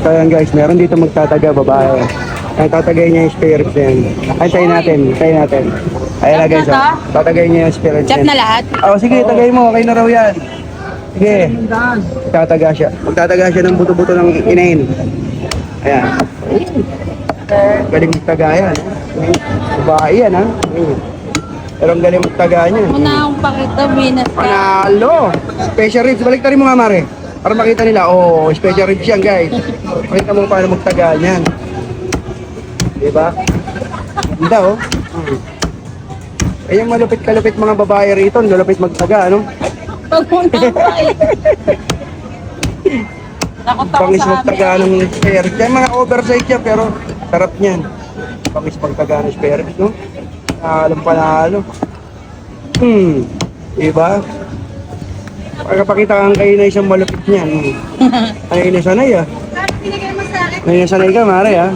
So yan guys, meron dito magtataga babae. Ay, tatagay niya yung spare ribs na yan. Antayin natin, antayin natin. Ayan na guys, oh. Tatagay niya yung spare ribs Chop yan. na lahat? Oh, sige, tagay mo. Okay na raw yan. Sige. Magtataga siya. Magtataga siya ng buto-buto ng inain. Ayan. Galing magtaga yan. Babae yan, ha? Pero ang galing magtaga niya. Muna akong pakita, Venus ka. Panalo! Special ribs. Balik rin mo nga, Mare. Para makita nila. Oh, special ribs yan, guys. Makita mo paano magtaga niyan. Diba? Ganda, oh. Ayun, malupit-kalupit mga babae rito. Malupit magtaga, ano? Pag muna ako Takot ako Pangis sa magtaga ng spare ribs. Yan, mga oversize siya, pero sarap niyan. Pangis magtaga ng spare ribs, no? Alam panalo. Diba? Pagkapakita kang kayo na isang malupit niyan. Ay, nasanay ah. Ay, nasanay ka, Mare ah.